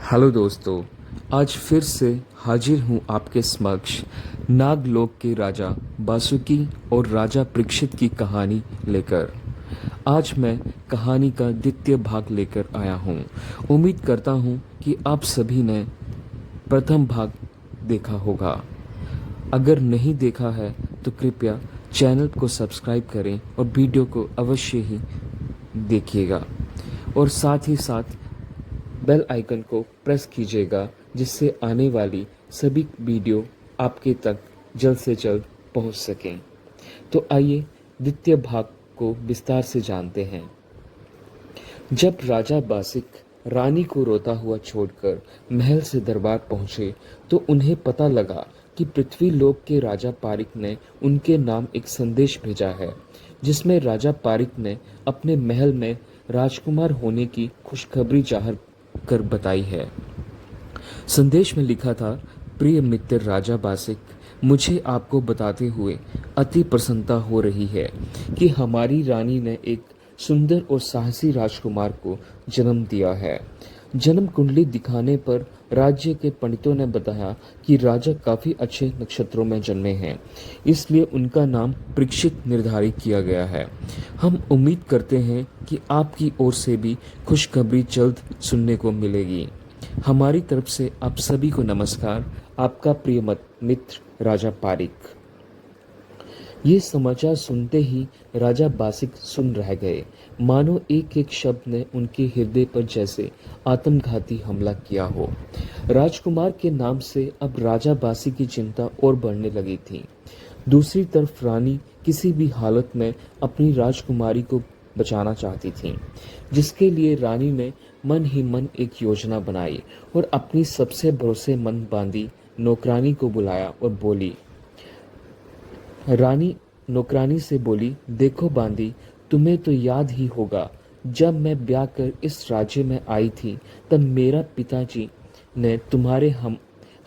Hello दोस्तों, आज फिर से हाजिर हूँ आपके समक्ष नागलोक के राजा बासुकी और राजा परीक्षित की कहानी लेकर। आज मैं कहानी का द्वितीय भाग लेकर आया हूँ। उम्मीद करता हूँ कि आप सभी ने प्रथम भाग देखा होगा। अगर नहीं देखा है तो कृपया चैनल को सब्सक्राइब करें और वीडियो को अवश्य ही देखिएगा और साथ ही साथ बेल आइकन को प्रेस कीजिएगा, जिससे आने वाली सभी वीडियो आपके तक जल्द से जल्द पहुंच सकें। तो आइए द्वितीय भाग को विस्तार से जानते हैं। जब राजा बासिक रानी को रोता हुआ छोड़कर महल से दरबार पहुंचे तो उन्हें पता लगा कि पृथ्वी लोक के राजा पारिक ने उनके नाम एक संदेश भेजा है, जिसमें राजा पारिक ने अपने महल में राजकुमार होने की खुशखबरी जाहिर कर बताई है। संदेश में लिखा था, प्रिय मित्र राजा बासिक, मुझे आपको बताते हुए अति प्रसन्नता हो रही है कि हमारी रानी ने एक सुंदर और साहसी राजकुमार को जन्म दिया है। जन्म कुंडली दिखाने पर राज्य के पंडितों ने बताया कि राजा काफी अच्छे नक्षत्रों में जन्मे हैं, इसलिए उनका नाम परीक्षित निर्धारित किया गया है। हम उम्मीद करते हैं कि आपकी ओर से भी खुशखबरी जल्द सुनने को मिलेगी। हमारी तरफ से आप सभी को नमस्कार। आपका प्रिय मित्र राजा पारिक। ये समाचार सुनते ही राजा बासिक सुन रह गए, मानो एक एक शब्द ने उनके हृदय पर जैसे आत्मघाती हमला किया हो। राजकुमार के नाम से अब राजा बासिक की चिंता और बढ़ने लगी थी। दूसरी तरफ रानी किसी भी हालत में अपनी राजकुमारी को बचाना चाहती थी, जिसके लिए रानी ने मन ही मन एक योजना बनाई और अपनी सबसे भरोसेमंद बांदी नौकरानी को बुलाया और बोली। रानी नौकरानी से बोली, देखो बांदी, तुम्हें तो याद ही होगा, जब मैं ब्याह कर इस राज्य में आई थी तब मेरा पिताजी ने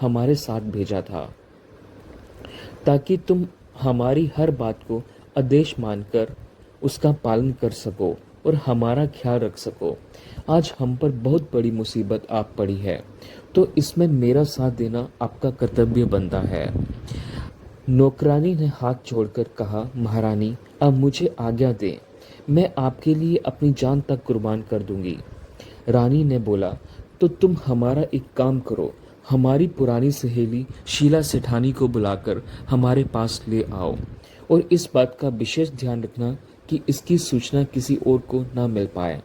हमारे साथ भेजा था, ताकि तुम हमारी हर बात को आदेश मानकर उसका पालन कर सको और हमारा ख्याल रख सको। आज हम पर बहुत बड़ी मुसीबत आ पड़ी है, तो इसमें मेरा साथ देना आपका कर्तव्य बनता है। नौकरानी ने हाथ जोड़कर कहा, महारानी, अब मुझे आज्ञा दें, मैं आपके लिए अपनी जान तक कुर्बान कर दूंगी। रानी ने बोला, तो तुम हमारा एक काम करो, हमारी पुरानी सहेली शीला सेठानी को बुलाकर हमारे पास ले आओ और इस बात का विशेष ध्यान रखना कि इसकी सूचना किसी और को ना मिल पाए।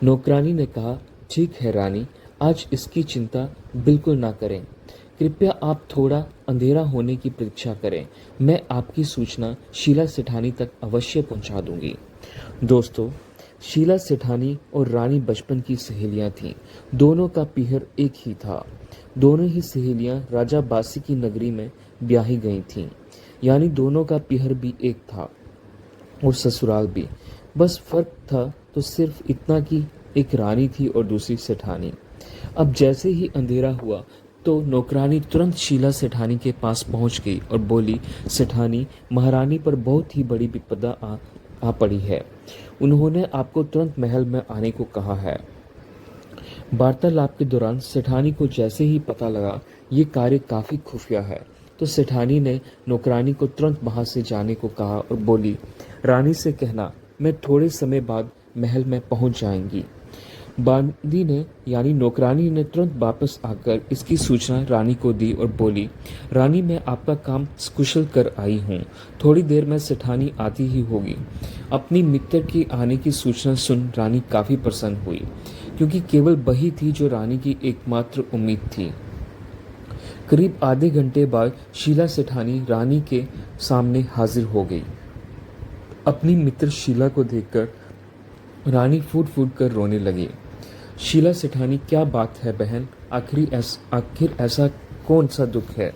नौकरानी ने कहा, ठीक है रानी, आज इसकी चिंता बिल्कुल ना करें। कृपया आप थोड़ा अंधेरा होने की प्रतीक्षा करें, मैं आपकी सूचना शीला सेठानी तक अवश्य पहुंचा दूंगी। दोस्तों, शीला सेठानी और रानी बचपन की सहेलियां थीं। दोनों का पीहर एक ही था। दोनों ही सहेलियां राजा बासी की नगरी में ब्याही गई थीं, यानी दोनों का पीहर भी एक था और ससुराल भी। बस फर्क था तो सिर्फ इतना कि एक रानी थी और दूसरी सेठानी। अब जैसे ही अंधेरा हुआ तो नौकरानी तुरंत शीला सेठानी के पास पहुंच गई और बोली, सेठानी, महारानी पर बहुत ही बड़ी विपदा आ पड़ी है। उन्होंने आपको तुरंत महल में आने को कहा है। वार्तालाप के दौरान सेठानी को जैसे ही पता लगा ये कार्य काफी खुफिया है, तो सेठानी ने नौकरानी को तुरंत वहां से जाने को कहा और बोली, रानी से कहना मैं थोड़े समय बाद महल में पहुंच जाएंगी। बांदी ने यानी नौकरानी ने तुरंत वापस आकर इसकी सूचना रानी को दी और बोली, रानी, मैं आपका काम कुशल कर आई हूँ, थोड़ी देर में सेठानी आती ही होगी। अपनी मित्र की आने की सूचना सुन रानी काफी प्रसन्न हुई, क्योंकि केवल वही थी जो रानी की एकमात्र उम्मीद थी। करीब आधे घंटे बाद शीला सेठानी रानी के सामने हाजिर हो गई। अपनी मित्र शीला को देखकर रानी फूट फूट कर रोने लगी। शीला सेठानी, क्या बात है बहन, आखिर ऐसा कौन सा दुख है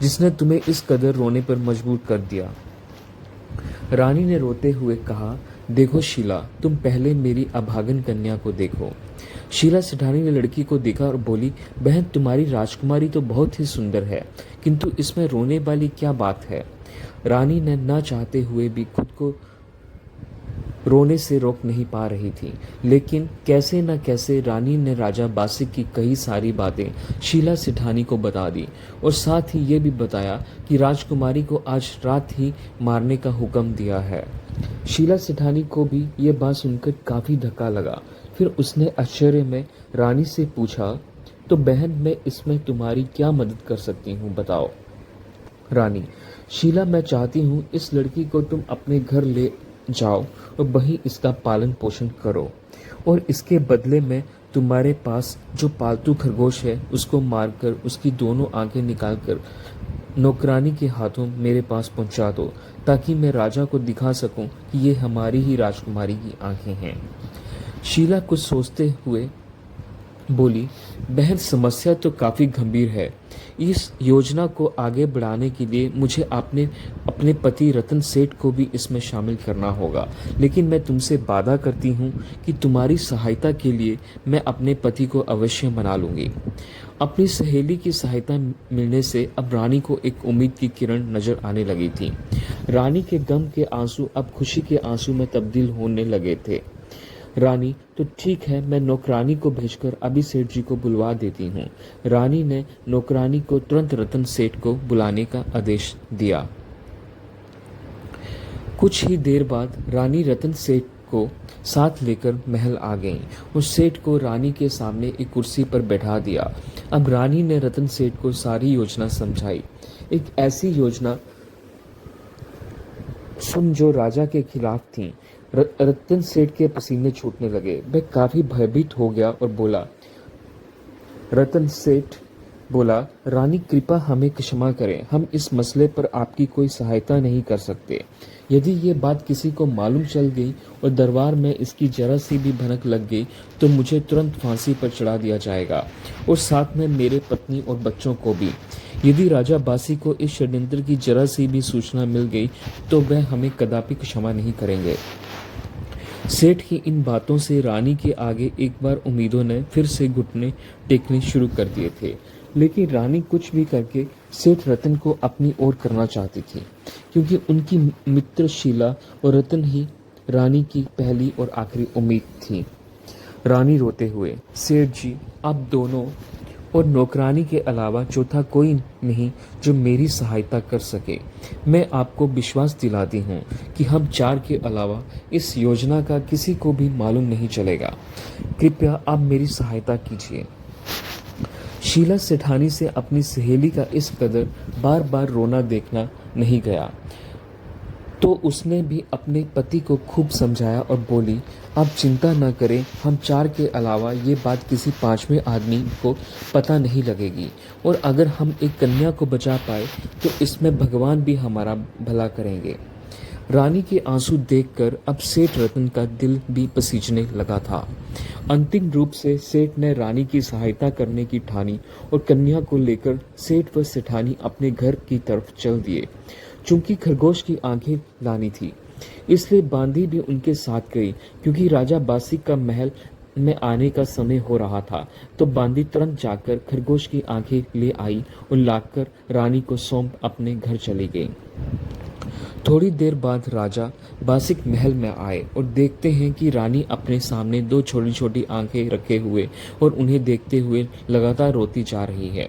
जिसने तुम्हें इस कदर रोने पर मजबूर कर दिया? रानी ने रोते हुए कहा, देखो शीला, तुम पहले मेरी अभागन कन्या को देखो। शीला सेठानी ने लड़की को देखा और बोली, बहन, तुम्हारी राजकुमारी तो बहुत ही सुंदर है, किंतु इसमें रोने वाली क्या बात है? रानी ने ना चाहते हुए भी खुद को रोने से रोक नहीं पा रही थी। लेकिन कैसे न कैसे रानी ने राजा बासिक की कई सारी बातें शीला सेठानी को बता दी और साथ ही ये भी बताया कि राजकुमारी को आज रात ही मारने का हुक्म दिया है। शीला सेठानी को भी ये बात सुनकर काफ़ी धक्का लगा। फिर उसने आश्चर्य में रानी से पूछा, तो बहन, मैं इसमें तुम्हारी क्या मदद कर सकती हूँ, बताओ। रानी: शीला, मैं चाहती हूँ इस लड़की को तुम अपने घर ले जाओ और वहीं इसका पालन पोषण करो, और इसके बदले में तुम्हारे पास जो पालतू खरगोश है उसको मारकर उसकी दोनों आंखें निकालकर नौकरानी के हाथों मेरे पास पहुंचा दो, ताकि मैं राजा को दिखा सकूं कि ये हमारी ही राजकुमारी की आंखें हैं। शीला कुछ सोचते हुए बोली, बहन, समस्या तो काफ़ी गंभीर है। इस योजना को आगे बढ़ाने के लिए मुझे अपने पति रतन सेठ को भी इसमें शामिल करना होगा, लेकिन मैं तुमसे वादा करती हूँ कि तुम्हारी सहायता के लिए मैं अपने पति को अवश्य मना लूँगी। अपनी सहेली की सहायता मिलने से अब रानी को एक उम्मीद की किरण नजर आने लगी थी। रानी के गम के आंसू अब खुशी के आंसू में तब्दील होने लगे थे। रानी: तो ठीक है, मैं नौकरानी को भेजकर अभी सेठ जी को बुलवा देती हूँ। रानी ने नौकरानी को तुरंत रतन सेठ को बुलाने का आदेश दिया। कुछ ही देर बाद रानी रतन सेठ को साथ लेकर महल आ गईं और सेठ को रानी के सामने एक कुर्सी पर बैठा दिया। अब रानी ने रतन सेठ को सारी योजना समझाई। एक ऐसी योजना सुन जो राजा के खिलाफ थी। रतन सेठ के पसीने छूटने लगे। वह काफी भयभीत हो गया और बोला, रतन सेठ बोला, रानी कृपा हमें क्षमा करें, हम इस मसले पर आपकी कोई सहायता नहीं कर सकते। यदि ये बात किसी को मालूम चल गई और दरबार में इसकी जरा सी भी भनक लग गई तो मुझे तुरंत फांसी पर चढ़ा दिया जाएगा और साथ में मेरे पत्नी और बच्चों को भी। यदि राजा बासी को इस षड्यंत्र की जरा सी भी सूचना मिल गई तो वह हमें कदापि क्षमा नहीं करेंगे। सेठ की इन बातों से रानी के आगे एक बार उम्मीदों ने फिर से घुटने टेकने शुरू कर दिए थे, लेकिन रानी कुछ भी करके सेठ रतन को अपनी ओर करना चाहती थी, क्योंकि उनकी मित्र शीला और रतन ही रानी की पहली और आखिरी उम्मीद थी। रानी रोते हुए, सेठ जी, आप दोनों और नौकरानी के अलावा चौथा कोई नहीं जो मेरी सहायता कर सके। मैं आपको विश्वास दिलाती हूँ कि हम चार के अलावा इस योजना का किसी को भी मालूम नहीं चलेगा। कृपया आप मेरी सहायता कीजिए। शीला सेठानी से अपनी सहेली का इस कदर बार बार रोना देखना नहीं गया, तो उसने भी अपने पति को खूब समझाया और बोली, आप चिंता न करें, हम चार के अलावा ये बात किसी पांचवें आदमी को पता नहीं लगेगी, और अगर हम एक कन्या को बचा पाए तो इसमें भगवान भी हमारा भला करेंगे। रानी के आंसू देखकर अब सेठ रतन का दिल भी पसीजने लगा था। अंतिम रूप से सेठ ने रानी की सहायता करने की ठानी और कन्या को लेकर सेठ व सेठानी अपने घर की तरफ चल दिए। चूंकि खरगोश की आंखें लानी थी, इसलिए बांदी भी उनके साथ गई। क्योंकि राजा बासिक का महल में आने का समय हो रहा था, तो बांदी तुरंत जाकर खरगोश की आंखें ले आई और लाकर रानी को सौंप अपने घर चली गई। थोड़ी देर बाद राजा बासिक महल में आए और देखते हैं कि रानी अपने सामने दो छोटी छोटी आंखें रखे हुए और उन्हें देखते हुए लगातार रोती जा रही है।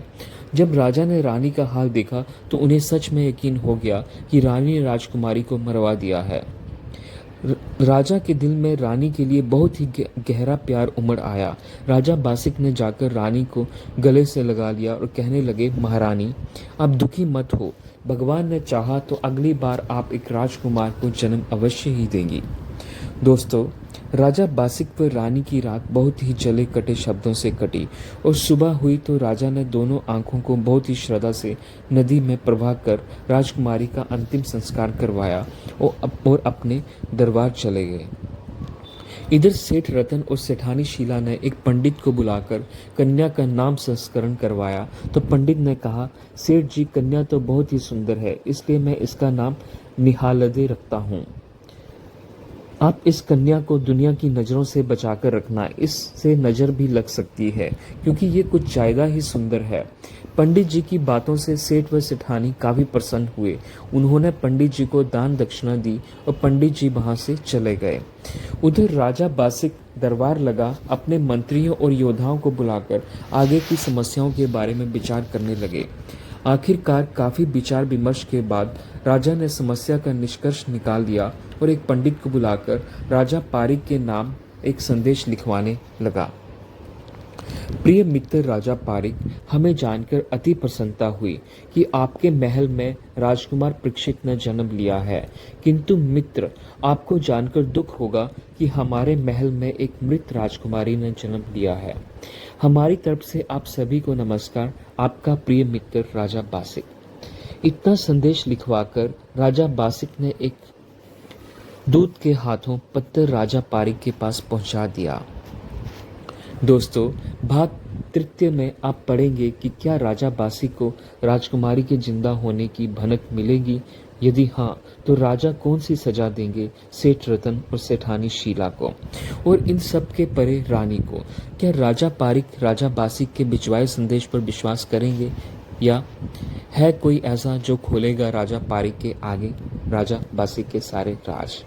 जब राजा ने रानी का हाल देखा तो उन्हें सच में यकीन हो गया कि रानी ने राजकुमारी को मरवा दिया है। राजा के दिल में रानी के लिए बहुत ही गहरा प्यार उमड़ आया। राजा बासिक ने जाकर रानी को गले से लगा लिया और कहने लगे, महारानी, आप दुखी मत हो। भगवान ने चाहा तो अगली बार आप एक राजकुमार को जन्म अवश्य ही देंगी। दोस्तों, राजा बासिक व रानी की रात बहुत ही जले कटे शब्दों से कटी और सुबह हुई तो राजा ने दोनों आंखों को बहुत ही श्रद्धा से नदी में प्रवाह कर राजकुमारी का अंतिम संस्कार करवाया और अपने दरबार चले गए। इधर सेठ रतन और सेठानी शीला ने एक पंडित को बुलाकर कन्या का नाम संस्करण करवाया। तो पंडित ने कहा, सेठ जी, कन्या तो बहुत ही सुंदर है, इसलिए मैं इसका नाम निहालदे रखता हूँ। आप इस कन्या को दुनिया की नज़रों से बचाकर रखना, इससे नज़र भी लग सकती है क्योंकि ये कुछ ज़्यादा ही सुंदर है। पंडित जी की बातों से सेठ व सेठानी काफी प्रसन्न हुए। उन्होंने पंडित जी को दान दक्षिणा दी और पंडित जी वहां से चले गए। उधर राजा बासिक दरबार लगा अपने मंत्रियों और योद्धाओं को बुलाकर आगे की समस्याओं के बारे में विचार करने लगे। आखिरकार काफी विचार विमर्श के बाद राजा ने समस्या का निष्कर्ष निकाल दिया और एक पंडित को बुलाकर राजा पारिक के नाम एक संदेश लिखवाने लगा। प्रिय मित्र राजा पारिक, हमें जानकर अति प्रसन्नता हुई कि आपके महल में राजकुमार परीक्षित ने जन्म लिया है। किंतु मित्र, आपको जानकर दुख होगा कि हमारे महल में एक मृत राजकुमारी ने जन्म लिया है। हमारी तरफ से आप सभी को नमस्कार। आपका प्रिय मित्र राजा बासिक। इतना संदेश लिखवाकर राजा बासिक ने एक दूत के हाथों पत्र राजा पारिक के पास पहुंचा दिया। दोस्तों, भाग तृतीय में आप पढ़ेंगे कि क्या राजा बासिक को राजकुमारी के जिंदा होने की भनक मिलेगी। यदि हाँ, तो राजा कौन सी सजा देंगे सेठ रतन और सेठानी शीला को, और इन सब के परे रानी को। क्या राजा पारिक राजा बासिक के भिजवाए संदेश पर विश्वास करेंगे, या है कोई ऐसा जो खोलेगा राजा पारिक के आगे राजा बासिक के सारे राज।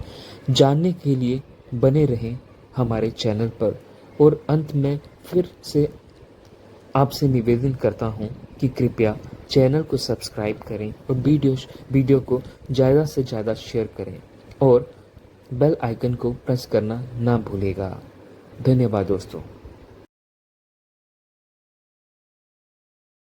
जानने के लिए बने रहें हमारे चैनल पर। और अंत में फिर से आपसे निवेदन करता हूं कि कृपया चैनल को सब्सक्राइब करें और वीडियो को ज़्यादा से ज़्यादा शेयर करें और बेल आइकन को प्रेस करना ना भूलेगा। धन्यवाद दोस्तों।